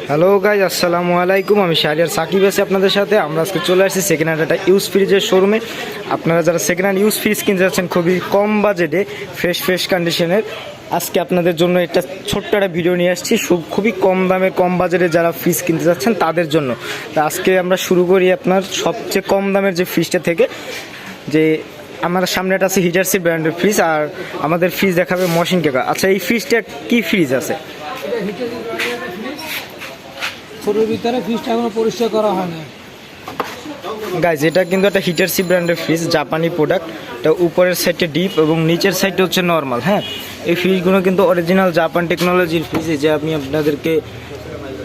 Hello guys, আসসালামু আলাইকুম। আমি শাহরিয়ার সাকিব আছি আপনাদের সাথে। আমরা আজকে চলে আসছি সেকেন্ড হ্যান্ড একটা ইউজ ফ্রিজের শোরুমে। আপনারা যারা সেকেন্ড হ্যান্ড ইউজ ফ্রিজ কিনতে যাচ্ছেন খুবই কম বাজেটে, ফ্রেশ কন্ডিশনের, আজকে আপনাদের জন্য একটা ছোট্ট একটা ভিডিও নিয়ে আসছি। খুবই কম দামে কম বাজেটে যারা ফ্রিজ কিনতে যাচ্ছেন তাদের জন্য। তা আজকে আমরা শুরু করি আপনার সবচেয়ে কম দামের যে ফ্রিজটা থেকে। যে আমার সামনে একটা আছে হিটারসি ব্র্যান্ডের ফ্রিজ, আর আমাদের ফ্রিজ দেখাবে মশিন কেকা। আচ্ছা, এই ফ্রিজটা কি ফ্রিজ আছে? ছোটোর ভিতরে ফ্রিজটা এখনো পরিষ্কার করা হয় না গাইজ। এটা কিন্তু একটা হিটারসি ব্র্যান্ডের ফ্রিজ, জাপানি প্রোডাক্ট। এটা উপরের সাইডে ডিপ এবং নিচের সাইডে হচ্ছে নর্মাল। হ্যাঁ, এই ফ্রিজগুলো কিন্তু অরিজিনাল জাপান টেকনোলজির ফ্রিজ। এই যে আমি আপনাদেরকে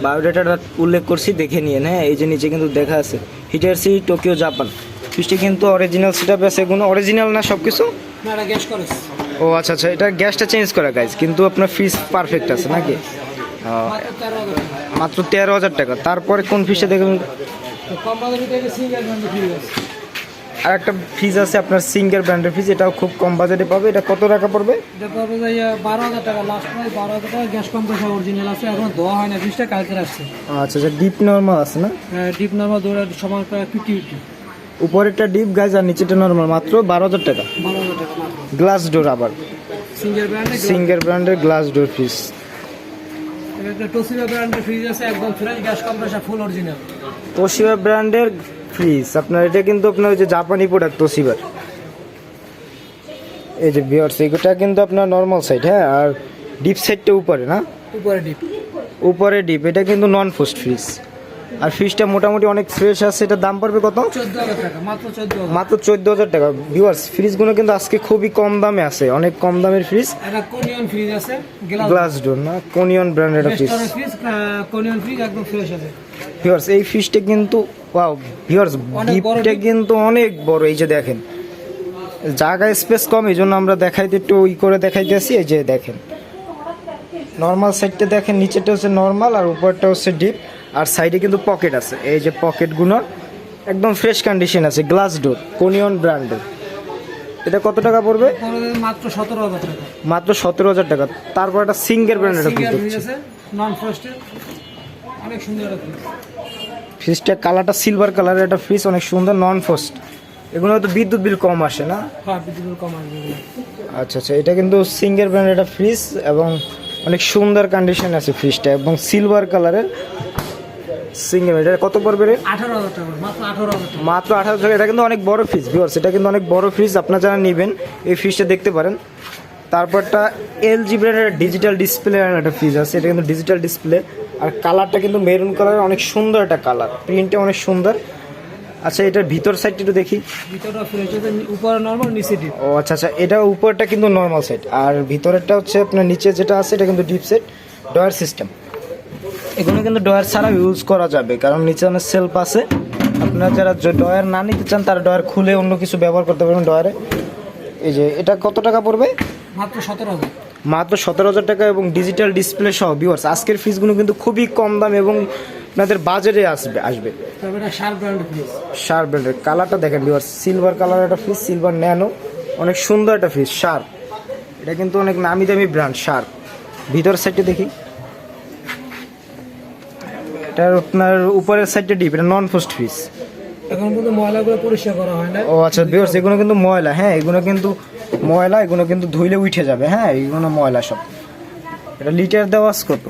বায়োডাটাটা উল্লেখ করছি, দেখে নিন। হ্যাঁ, এই যে নিচে কিন্তু দেখা আছে হিটারসি টোকিও জাপান। ফ্রিজটি কিন্তু অরিজিনাল সেটআপ আছে, এগুলো অরিজিনাল না সব কিছু? না, এটা গ্যাস করে। ও আচ্ছা, এটা গ্যাসটা চেঞ্জ করা গাইজ, কিন্তু আপনার ফ্রিজ পারফেক্ট আছে নাকি? মাত্র 13,000 টাকা। তারপরে কোন ফ্রিজটা দেখুন, আর একটা ফ্রিজ আছে আপনার সিঙ্গার ব্র্যান্ডের ফ্রিজ। এটাও খুব কম বাজেটে পাবে। এটা কত টাকা পড়বে? এটা পড়বে 12,000 টাকা, লাস্ট প্রাইস 12,000 টাকা। গ্যাস কম্প্রেসার অরিজিনাল আছে, এখন ধোয়া হয় না। ফ্রিজটা কালকে আসছে। আচ্ছা, ডিপ নরমাল আছে না? ডিপ নরমাল দুটো সমান প্রায় 50-50। উপরেরটা ডিপ গাইজ আর নিচেটা নরমাল, মাত্র 12,000 টাকা। 12,000 টাকা গ্লাস ডোর, আবার সিঙ্গার ব্র্যান্ডের গ্লাস ডোর ফ্রিজ। একটা তোশিবা ব্র্যান্ডের ফ্রিজ আছে, একদম ফ্রেশ, গ্যাস কম্প্রেসার ফুল অরিজিনাল। তোশিবা ব্র্যান্ডের ফ্রিজ আপনার, এটা কিন্তু আপনার ওই যে জাপানি প্রোডাক্ট তোশিবার। এই যে ভিউয়ার্স, এটা কিন্তু আপনার নরমাল সাইড। হ্যাঁ, আর ডিপ সাইডটা উপরে না? উপরে ডিপ। এটা কিন্তু নন ফ্রস্ট ফ্রিজ, আর ফ্রিজটা মোটামুটি অনেক ফ্রেশ আছে। এটার দাম পড়বে কত? 14,000 টাকা, মাত্র 14,000 টাকা। ভিউয়ার্স, ফ্রিজগুলো কিন্তু আজকে খুবই কম দামে আছে, অনেক কম দামের ফ্রিজ। এটা কোনিয়ন ফ্রিজ আছে, গ্লাস ডোর না, কোনিয়ন ব্র্যান্ডের ফ্রিজ। কোনিয়ন ফ্রিজ একদম ফ্রেশ আছে। ভিউয়ার্স, এই ফ্রিজটা কিন্তু ওয়াও ভিউয়ার্স, ডিপটা কিন্তু অনেক বড়। এই যে দেখেন, জায়গায় স্পেস কম, এই জন্য আমরা দেখাইতে একটু করে দেখাইতেছি। এই যে দেখেন, নর্মাল সাইডটা দেখেন, নিচেটা হচ্ছে নর্মাল আর উপরটা হচ্ছে ডিপ, আর সাইডে কিন্তু পকেট আছে। এই যে পকেটগুলো একদম ফ্রেশ কন্ডিশন আছে। গ্লাস ডোর, কোনিয়ন ব্র্যান্ডের। এটা কত টাকা পড়বে? মাত্র 17,000 টাকা। মাত্র 17,000 টাকা। তারপর একটা সিঙ্গার ব্র্যান্ডের ফ্রিজ আছে, নন ফ্রস্টেড, অনেক সুন্দর একটা ফ্রিজ। ফ্রিজটা কালারটা সিলভার কালারের একটা ফ্রিজ, অনেক সুন্দর, নন ফ্রস্ট। এগুলো তো বিদ্যুৎ বিল কম আসে না? হ্যাঁ, বিদ্যুৎ বিল কম আসবে। আচ্ছা, এটা কিন্তু সিঙ্গার ব্র্যান্ডের একটা ফ্রিজ এবং অনেক সুন্দর কন্ডিশন আছে ফ্রিজটা, এবং সিলভার কালারের সিঙ্গেল। এটা কত পড়বে রে? 18,000 টাকা, মাত্র 18,000 টাকা। মাত্র 18,000 টাকা। এটা কিন্তু অনেক বড় ফ্রিজ ভিউয়ার্স, এটা কিন্তু অনেক বড় ফ্রিজ। আপনারা যারা নেবেন এই ফ্রিজটা দেখতে পারেন। তারপরটা এলজি ব্র্যান্ডের ডিজিটাল ডিসপ্লে একটা ফ্রিজ আছে। এটা কিন্তু ডিজিটাল ডিসপ্লে, আর কালারটা কিন্তু মেরুন কালার, অনেক সুন্দর একটা কালার, প্রিন্টটা অনেক সুন্দর। আচ্ছা, এটার ভিতর সাইডটা একটু দেখি। ভিতরটা ফ্রেশ আছে, উপরে নরমাল, নিচে ডিপ। ও আচ্ছা, এটা উপরটা কিন্তু নর্মাল সাইড, আর ভিতরেরটা হচ্ছে আপনার নিচে যেটা আছে এটা কিন্তু ডিপ সেট। ডয়ার সিস্টেম, এগুলো কিন্তু ডয়ার ছাড়া ইউজ করা যাবে, কারণ নিচে অনেক সেলফ আছে। আপনারা যারা ডয়ার না নিতে চান তারা ডয়ার খুলে অন্য কিছু ব্যবহার করতে পারবেন ডয়ারে। এই যে এটা কত টাকা পড়বে? মাত্র 17,000। মাত্র 17,000 টাকা, এবং ডিজিটাল ডিসপ্লে সহ। ভিউয়ার্স, আজকের ফ্রিজগুলো কিন্তু খুবই কম দাম এবং আপনাদের বাজেটে আসবে। তবে এটা শার্প ব্র্যান্ডের ফ্রিজ। শার্প ব্র্যান্ডের কালারটা দেখেন ভিউয়ার্স, সিলভার কালার একটা ফ্রিজ, সিলভার ন্যানো, অনেক সুন্দর একটা ফ্রিজ, শার্প। এটা কিন্তু অনেক নামি দামি ব্র্যান্ড, শার্প। ভিতর সাইডটা দেখি, এটার আপনার উপরের সাইডটা ডিপ। এটা নন ফ্রস্ট ফ্রিজ। এখন কিন্তু ময়লাগুলো পরিষ্কার করা হয় না। ও আচ্ছা ভিউয়ার্স, এগুলো কিন্তু ময়লা। হ্যাঁ, এগুলো কিন্তু ময়লা, এগুলো কিন্তু ধুইলে উঠে যাবে। হ্যাঁ, এগুলো ময়লা সব। এটা লিটার দেওয়া আছে কত?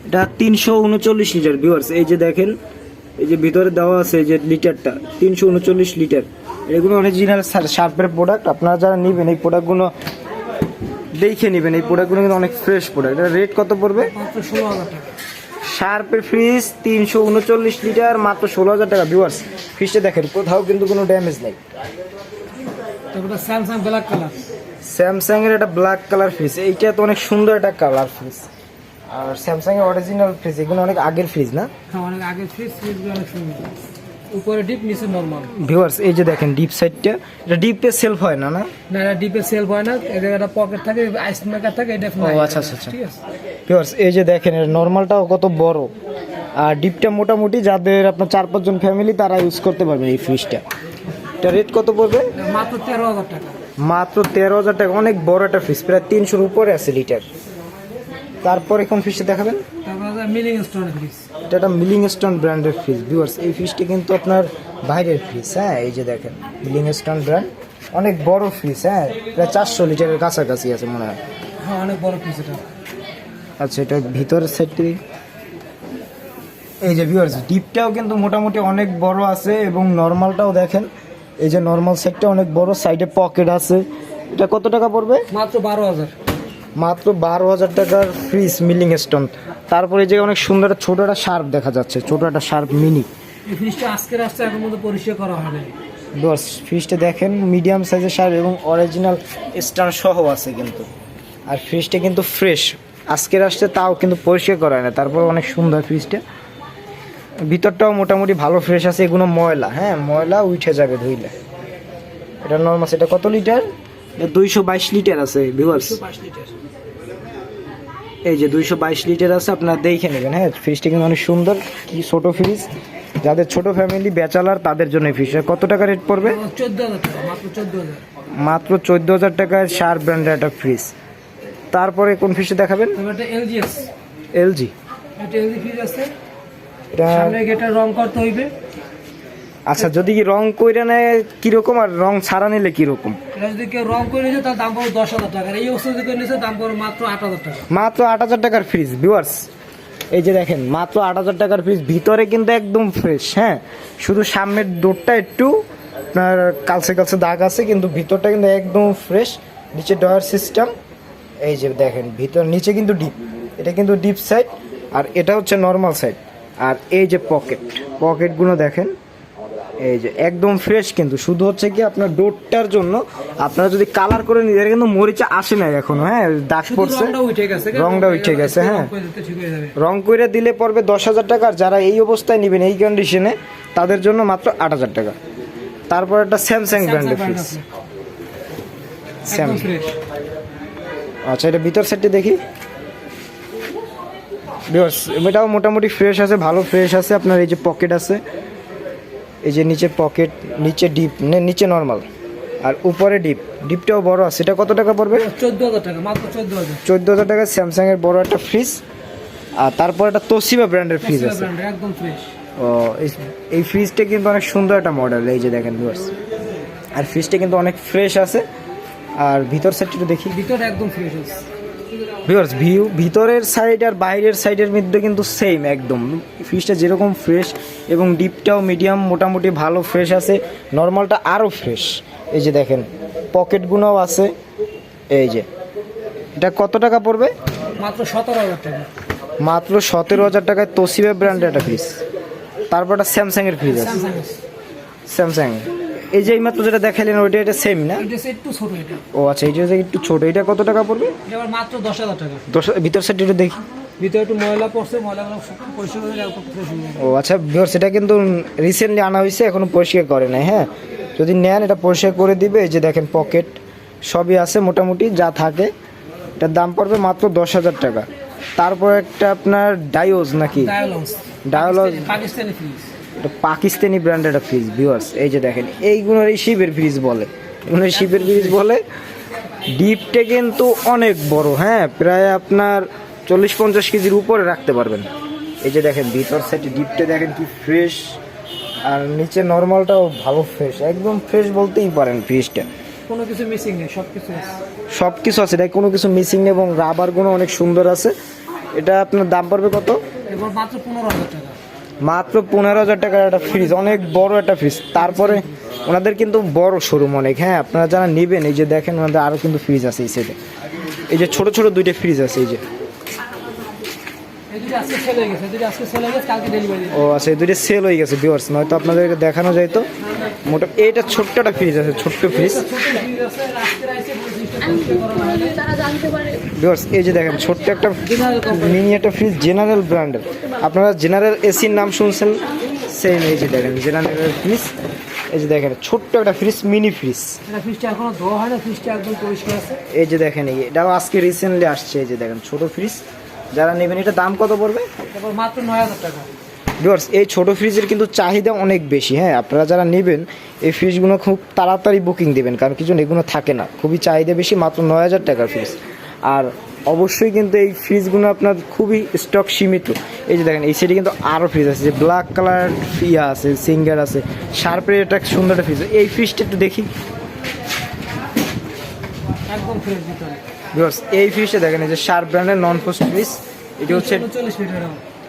এটা 339 লিটার ভিউয়ার্স। এই যে দেখেন, এই যে ভিতরে দেওয়া আছে এই যে লিটারটা, 339 লিটার। এগুলো অরিজিনাল শার্পের প্রোডাক্ট। আপনারা যারা নেবেন এই প্রোডাক্টগুলো দেখে নেবেন। এই প্রোডাক্টগুলো কিন্তু অনেক ফ্রেশ প্রোডাক্ট। এটা রেট কত পড়বে? মাত্র 16,000 টাকা। শার্পের ফ্রিজ 339 লিটার, মাত্র 16,000 টাকা। ভিউয়ার্স, ফ্রিজটা দেখেন, কোথাও কিন্তু কোনো ড্যামেজ নেই। তারপরে স্যামসাং ব্ল্যাক কালার, স্যামসাং এর একটা ব্ল্যাক কালার ফ্রিজ। এইটা তো অনেক সুন্দর একটা কালার ফ্রিজ, আর স্যামসাং এর অরিজিনাল ফ্রিজ। এগুলো অনেক আগের ফ্রিজ না? হ্যাঁ, অনেক আগের ফ্রিজগুলো অনেক সুন্দর। উপরে ডিপ, নিচে নরমাল। ভিউয়ার্স, এই যে দেখেন ডিপ সাইডটা, এটা ডিপে সেলফ হয় না? না, এটা ডিপে সেলফ হয় না। এদের একটা পকেট থাকে, আইস মেকার থাকে, এটা ও আচ্ছা। ঠিক আছে ভিউয়ার্স, এই যে দেখেন এর নরমালটাও কত বড়, আর ডিপটা মোটামুটি যাদের আপনার 4-5 জন ফ্যামিলি তারা ইউজ করতে পারবে এই ফ্রিজটা। এটা রেট কত পড়বে? মাত্র 13,000 টাকা। মাত্র 13,000 টাকা। অনেক বড় একটা ফ্রিজ, প্রায় 300-র উপরে আছে লিটার। তারপরে কোন ফ্রিজটা দেখাবেন? তারপরে এটা মিলিং স্টোন ফ্রিজ। এটা একটা মিলিং স্টোন ব্র্যান্ডের ফ্রিজ ভিউয়ার্স। এই ফ্রিজটি কিন্তু আপনার বাইরের ফ্রিজ, হ্যাঁ এই যে দেখেন মিলিং স্টোন ব্র্যান্ড, অনেক বড় ফ্রিজ, হ্যাঁ প্রায় 400 লিটারের কাছাকাছি আছে মনে হয়। হ্যাঁ অনেক বড় ফ্রিজ এটা। আচ্ছা এটা ভিতরের সাইডটি, এই যে ভিউয়ার্স ডিপটাও কিন্তু মোটামুটি অনেক বড় আছে এবং নর্মালটাও দেখেন, এই যে নর্মাল সাইডটা অনেক বড়, সাইডে পকেট আছে। এটা কত টাকা পড়বে? মাত্র 12,000। মাত্র 12,000 টাকার ফ্রিজ মিলিং স্টোন। তারপরে এই যে অনেক সুন্দর একটা ছোট একটা শার্প দেখা যাচ্ছে, ছোট একটা শার্প মিনি। এই ফ্রিজটা আজকে রাস্তা এখন মধ্যে পরিষ্কার করা হবে। দশ ফ্রিজটা দেখেন মিডিয়াম সাইজের শার্প এবং অরিজিনাল স্টার সহ আছে কিন্তু। আর ফ্রিজটা কিন্তু ফ্রেশ, আজকের আসছে তাও কিন্তু পরিষ্কার করা হয় না, তারপর অনেক সুন্দর ফ্রিজটা। ভিতরটাও মোটামুটি ভালো ফ্রেশ আছে, এগুলো ময়লা, হ্যাঁ ময়লা উঠে যাবে ধুইলে। এটা নর্মাল, এটা কত লিটার? 222 লিটার আছে ভিউয়ার্স। 5 লিটার। এই যে 222 লিটার আছে, আপনারা দেখে নেবেন। হ্যাঁ ফ্রিজটা কিন্তু অনেক সুন্দর, কি ছোট ফ্রিজ, যাদের ছোট ফ্যামিলি ব্যাচেলার তাদের জন্য এই ফ্রিজটা। কত টাকা রেট পড়বে? 14,000 টাকা, মাত্র 14,000। মাত্র 14,000 টাকায় শার্প ব্র্যান্ডের একটা ফ্রিজ। তারপরে কোন ফ্রিজটা দেখাবেন? এটা এলজিএস। এলজি। এটা এলজি ফ্রিজ আছে। এটা সামনে গেটে রং করতে হইবে। আচ্ছা যদি কি রং কইরা নেয় কিরকম, আর রং ছাড়া নিলে কিরকম? এটা যদি কেউ রং করে নিয়েছে তার দাম পড়বে 10,000 টাকা। এই অবস্থা যদি করে নিয়েছে দাম পড়বে মাত্র 8,000 টাকা। মাত্র 8,000 টাকার ফ্রিজ ভিউয়ার্স। এই যে দেখেন মাত্র 8,000 টাকার ফ্রিজ, ভিতরে কিন্তু একদম ফ্রেশ, হ্যাঁ শুধু সামনের ডোরটা একটু আপনার কালসে কালসে দাগ আছে, কিন্তু ভিতরটা কিন্তু একদম ফ্রেশ। নিচে ডয়ার সিস্টেম, এই যে দেখেন ভিতর নিচে কিন্তু ডিপ, এটা কিন্তু ডিপ সাইড আর এটা হচ্ছে নর্মাল সাইড। আর এই যে পকেটগুলো দেখেন, এই যে একদম ফ্রেশ, কিন্তু শুধু হচ্ছে কি আপনার ডোরটার জন্য আপনারা যদি কালার করে নিন, এর কিন্তু মরিচা আসে না এখনো, হ্যাঁ দাগ পড়ছে, রংটা উঠে গেছে, হ্যাঁ রং করে দিলে পড়বে 10,000 টাকা। আর যারা এই অবস্থায় নেবেন এই কন্ডিশনে তাদের জন্য মাত্র 8,000 টাকা। তারপর একটা স্যামসাং ব্র্যান্ডের ফ্রিজ, আচ্ছা এটা ভিতর সাইডটি দেখি ভিউয়ার্স, এটাও মোটামুটি ফ্রেশ আছে, ভালো ফ্রেশ আছে। আপনার এই যে পকেট আছে, এই যে নিচে পকেট, নিচে ডিপ, নিচে নর্মাল আর উপরে ডিপটাও বড় আছে। এটা কত টাকা পড়বে? 14,000 টাকা, মাত্র 14,000। 14,000 টাকা স্যামসাং এর বড় একটা ফ্রিজ। আর তারপর একটা তোশিবা ব্র্যান্ডের ফ্রিজ আছে। একদম ফ্রেশ। ও এই ফ্রিজটা কিন্তু অনেক সুন্দর একটা মডেল, এই যে দেখেন ভিউয়ার্স। আর ফ্রিজটা কিন্তু অনেক ফ্রেশ আছে। আর ভিতর সাইডটা একটু দেখি, ভিতরে একদম ফ্রেশ আছে ভিউয়ার্স। ভিতরের সাইড আর বাইরের সাইডের মধ্যে কিন্তু সেম একদম, ফ্রিজটা যেরকম ফ্রেশ এবং ডিপটাও মিডিয়াম মোটামুটি ভালো ফ্রেশ আছে, নর্মালটা আরও ফ্রেশ। এই যে দেখেন পকেটগুলোও আছে। এই যে এটা কত টাকা পড়বে? মাত্র 17,000 টাকা। মাত্র 17,000 টাকায় তোশিবা ব্র্যান্ডের একটা ফ্রিজ। তারপর একটা স্যামসাংয়ের ফ্রিজ আছে, স্যামসাং। এই যে এইমাত্র যেটা দেখালেন ওইটা, এটা সেম না? এটা একটু ছোট এটা। ও আচ্ছা এইটা একটু ছোট, এটা কত টাকা পড়বে? এটা মাত্র 10,000 টাকা। ভিতর সাইড একটু দেখি, ভিতরে একটু ময়লা পড়ছে, ময়লাগুলো পরিষ্কার করে একদম ফ্রেশ হয়ে যাবে। ও আচ্ছা ভিউয়ার্স, এটা কিন্তু রিসেন্টলি আনা হয়েছে, এখনো পরিষ্কার করে নাই, হ্যাঁ যদি নেন এটা পরিষ্কার করে দিবে। এই যে দেখেন পকেট সবই আছে মোটামুটি যা থাকে। এটার দাম পড়বে মাত্র 10,000 টাকা। তারপর একটা আপনার ডায়োজ নাকি, ডায়োলজ পাকিস্তানি ফ্রিজ, এটা পাকিস্তানি ব্র্যান্ডের একটা ফ্রিজ ভিউয়ার্স। এই যে দেখেন এইগুলোর এই শিবের ফ্রিজ বলে, এগুলো শিবের ফ্রিজ বলে। ডিপটা কিন্তু অনেক বড়, হ্যাঁ প্রায় আপনার 40-50 কেজির উপরে রাখতে পারবেন। এই যে দেখেন ভিতর সাইডে ডিপটা দেখেন কি ফ্রেশ, আর নিচে নর্মালটাও ভালো ফ্রেশ, একদম ফ্রেশ বলতেই পারেন। ফ্রিজটা কোনো কিছু মিসিং নেই, সব কিছু আছে, সব কিছু আছে, এটা কোনো কিছু মিসিং নেই এবং রাবারগুলো অনেক সুন্দর আছে। এটা আপনার দাম পড়বে কত? এবার মাত্র 15,000 টাকা। মাত্র 15,000 টাকার একটা ফ্রিজ, অনেক বড় একটা ফ্রিজ। তারপরে ওনাদের কিন্তু বড় শোরুম অনেক, হ্যাঁ আপনারা যারা নেবেন এই যে দেখেন ওনাদের আরও কিন্তু ফ্রিজ আছে এই সাইডে। এই যে ছোট ছোট দুইটা ফ্রিজ আছে, এই যে ও আচ্ছা এই দুইটা সেল হয়ে গেছে ভিউয়ার্স, নয়তো আপনাদেরকে দেখানো যায় তো। মোটা এইটা ছোট্ট একটা ফ্রিজ আছে, ছোট্ট ফ্রিজ ভিউয়ার্স। এই যে দেখেন ছোট্ট একটা মিনি একটা ফ্রিজ, জেনারেল ব্র্যান্ডের। আপনারা জেনারেল এসির নাম শুনছেন, সেম এই যে দেখেন জেনারেল ফ্রিজ। এই যে দেখেন ছোট্ট একটা ফ্রিজ, মিনি ফ্রিজ। এই যে দেখেন এটাও আজকে রিসেন্টলি আসছে। এই যে দেখেন ছোট ফ্রিজ যারা নেবেন, এটা দাম কত পড়বে? মাত্র 9,000 টাকা। ভিউয়ার্স এই ছোট ফ্রিজের কিন্তু চাহিদা অনেক বেশি, হ্যাঁ আপনারা যারা নেবেন এই ফ্রিজগুলো খুব তাড়াতাড়ি বুকিং দেবেন, কারণ কিছু এগুলো থাকে না, খুবই চাহিদা বেশি। মাত্র 9,000 টাকার ফ্রিজ। আর অবশ্যই কিন্তু এই ফ্রিজগুলো আপনার খুবই স্টক সীমিত। এই যে দেখেন এই সাইডে কিন্তু আরও ফ্রিজ আছে, যে ব্ল্যাক কালার ইয়া আছে, সিঙ্গার আছে, শার্পের এটা সুন্দর একটা ফ্রিজ। এই ফ্রিজটা একটু দেখি একদম ফ্রেশ ভিতরে। ভিউয়ার্স এই ফ্রিজটা দেখেন, এই যে শার্প ব্র্যান্ডের নন ফ্রস্ট ফ্রিজ, এটা হচ্ছে 40 লিটার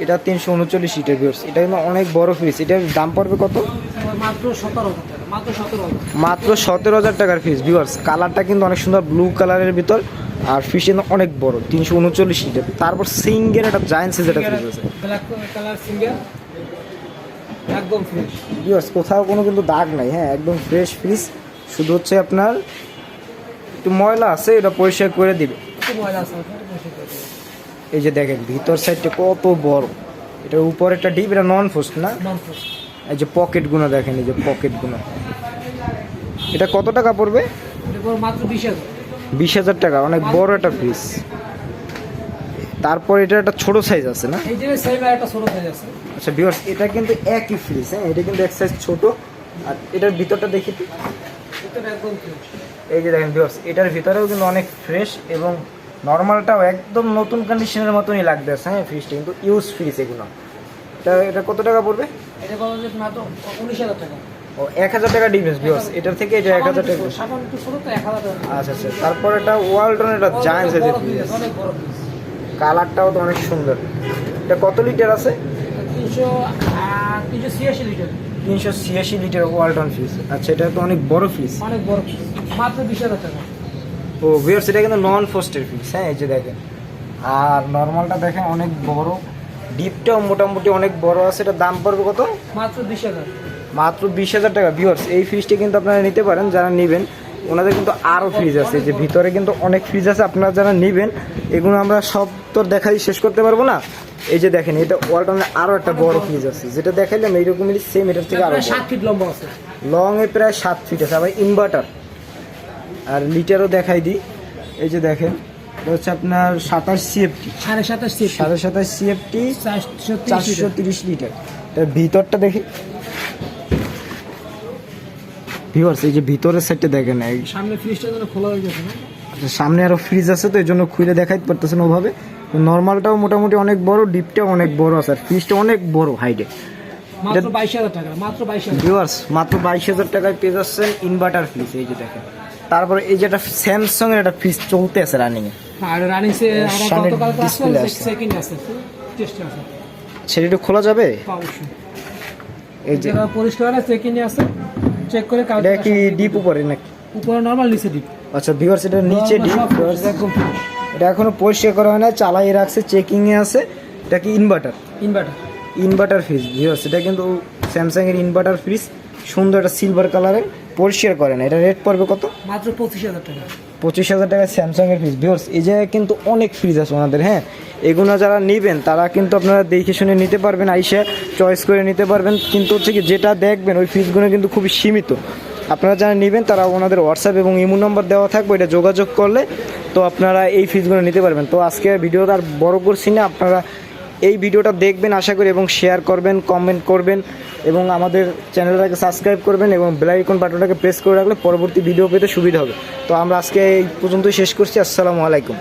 এটা 339 লিটার। ভিউয়ার্স এটা কিন্তু অনেক বড় ফ্রিজ। এটার দাম পড়বে কত? মাত্র 17,000 টাকা, মাত্র 17,000, মাত্র 17,000 টাকার ফ্রিজ। ভিউয়ার্স কালারটা কিন্তু অনেক সুন্দর ব্লু কালারের ভিতর, আর ফ্রিজ কিন্তু অনেক বড় 339 লিটার। তারপর সিঙ্গের একটা জায়ান্ট সাইজের একটা ফ্রিজ আছে। ব্ল্যাক কালার সিঙ্গেল, একদম ফ্রেশ। ভিউয়ার্স কোথাও কোনো কিন্তু দাগ নাই, হ্যাঁ একদম ফ্রেশ ফ্রিজ। শুধু হচ্ছে আপনার একটু ময়লা আছে, এটা পরিষ্কার করে দিবে। একটু ময়লা আছে, ওটা পরিষ্কার করে দিবেন। এই যে দেখেন ভিতর সাইডটা কত বড়, এটার উপর একটা ডিপ, এটা নন ফ্রস্ট না। নন ফ্রেশ। এই যে পকেটগুলো দেখেন, এই যে পকেটগুলো। এটা কত টাকা পড়বে? এরপর মাত্র 20,000। 20,000 টাকা, অনেক বড় একটা ফ্রিজ। তারপর এটা একটা ছোট সাইজ আছে না? এই যে সেম একটা ছোট সাইজ আছে। আচ্ছা ভিউয়ার্স এটা কিন্তু একই ফ্রিজ, হ্যাঁ এটা কিন্তু এক সাইজ ছোট। আর এটার ভিতরটা দেখি তো। ভিতরে একদম ফ্রেশ। এই যে দেখেন ভিউয়ার্স এটার ভিতরেও কিন্তু অনেক ফ্রেশ, এবং নর্মালটাও একদম নতুন কন্ডিশনের মতনই লাগতেছে। হ্যাঁ ফ্রিজটা কিন্তু ইউজ ফ্রিজ এগুলো। এটা কত টাকা পড়বে? এটা কত যে মাত্র 19,000 টাকা। ও 1,000 টাকা ডিফারেন্স ভিউয়ার্স, এটার থেকে এটা 1,000 টাকা। সামান্য একটু ছোট তো 1,000 টাকা। আচ্ছা আচ্ছা, তারপর এটা ওয়ালটন, এটা জায়ান্ট সাইজের বড় ফ্রিজ, ফ্রিজ, অনেক বড় ফ্রিজ। কালারটাও তো অনেক সুন্দর। এটা কত লিটার আছে? 386 লিটার। 386 litre Walton fridge. আচ্ছা এটা তো অনেক বড় ফ্রিজ। অনেক বড় ফ্রিজ, মাত্র 20,000 টাকা। ও ভিউয়ার্স এটা কিন্তু নন ফ্রস্টের ফ্রিজ, হ্যাঁ এই যে দেখেন। আর নর্মালটা দেখেন অনেক বড়, ডিপটাও মোটামুটি অনেক বড় আছে। এটার দাম পড়বে কত? মাত্র 20,000। মাত্র 20,000 টাকা। ভিউয়ার্স এই ফ্রিজটা কিন্তু আপনারা নিতে পারেন, যারা নেবেন। ওনাদের কিন্তু আরও ফ্রিজ আছে, যে ভিতরে কিন্তু অনেক ফ্রিজ আছে। আপনারা যারা নেবেন, এগুলো আমরা সব তো দেখাই শেষ করতে পারবো না। এই যে দেখেন এটা ওয়ালটনের আরও একটা বড় ফ্রিজ আছে, যেটা দেখাইলাম এইরকমই সেম, এটার থেকে আরও 7 ফিট লম্বা আছে। লং এ প্রায় 7 ফিট আছে, আবার ইনভার্টার। আর লিটারও দেখাই দিই, এই যে দেখেন এটা হচ্ছে আপনার 27 সিএফটি, 27.5 ফিট, 27 সিএফটি, 430 লিটার। এটার ভিতরটা দেখি ভিউয়ার্স, এই যে ভিতরের সাইডটা দেখেন। এই সামনে ফ্রিজটা যেন খোলা হয়ে গেছে না? আচ্ছা, সামনে আরো ফ্রিজ আছে, তো এই জন্য খুলে দেখাইতে পারতেছেন ওভাবে। নর্মালটাও মোটামুটি অনেক বড়, ডিপটাও অনেক বড় আছে, আর ফ্রিজটা অনেক বড় হাইটে। মাত্র 22,000 টাকা, মাত্র 22,000। ভিউয়ার্স মাত্র 22,000 টাকায় পেয়ে যাচ্ছেন ইনভার্টার ফ্রিজ। এই যে দেখেন। তারপরে এই যে একটা স্যামসাং এর একটা ফ্রিজ চলতে আছে রানিং এ, আর রানিং সে সামনে গতকাল display আছে। সেকেন্ড আছে, টেস্ট আছে। সেটা একটু খোলা যাবে? অবশ্যই। এই যে যেটা পরিষ্কার আছে, সেকেন্ডে আছে, চেক করে এটা কি ডিপ উপরে নাকি? উপরে নরমাল, নিচে ডিপ। আচ্ছা ভিউয়ার্স এটা নিচে ডিপ। একদম ফ্রেশ। এটা এখনো পরিষ্কার করা হয় না, চালাই রাখছে, চেকিং এ আছে। এটা কি ইনভার্টার? Inverter fridge. ভিউয়ার্স এটা কিন্তু স্যামসাং এর ইনভার্টার ফ্রিজ, সুন্দর একটা সিলভার কালারের, পরিষ্কার করে না। এটা রেট পড়বে কত? মাত্র 25,000 টাকা। 25,000 টাকা স্যামসাং এর ফ্রিজ। ভিউয়ার্স এই জায়গায় কিন্তু অনেক ফ্রিজ আছে ওনাদের, হ্যাঁ এগুলো যারা নেবেন তারা কিন্তু আপনারা দেখে শুনে নিতে পারবেন, আইসা চয়েস করে নিতে পারবেন। কিন্তু হচ্ছে কি যেটা দেখবেন ওই ফ্রিজগুলো কিন্তু খুবই সীমিত। আপনারা যারা নেবেন তারা ওনাদের হোয়াটসঅ্যাপ এবং ইমো নম্বর দেওয়া থাকবে, এটা যোগাযোগ করলে তো আপনারা এই ফ্রিজগুলো নিতে পারবেন। তো আজকে ভিডিওটা আর বড় করছি না, আপনারা এই ভিডিওটা দেখবেন আশা করি, এবং শেয়ার করবেন, কমেন্ট করবেন, এবং আমাদের চ্যানেলটাকে সাবস্ক্রাইব করবেন, এবং বেল আইকন বাটনটাকে প্রেস করে রাখলে পরবর্তী ভিডিও পেতে সুবিধা হবে। তো আমরা আজকে এই পর্যন্তই শেষ করছি। আসসালামু আলাইকুম।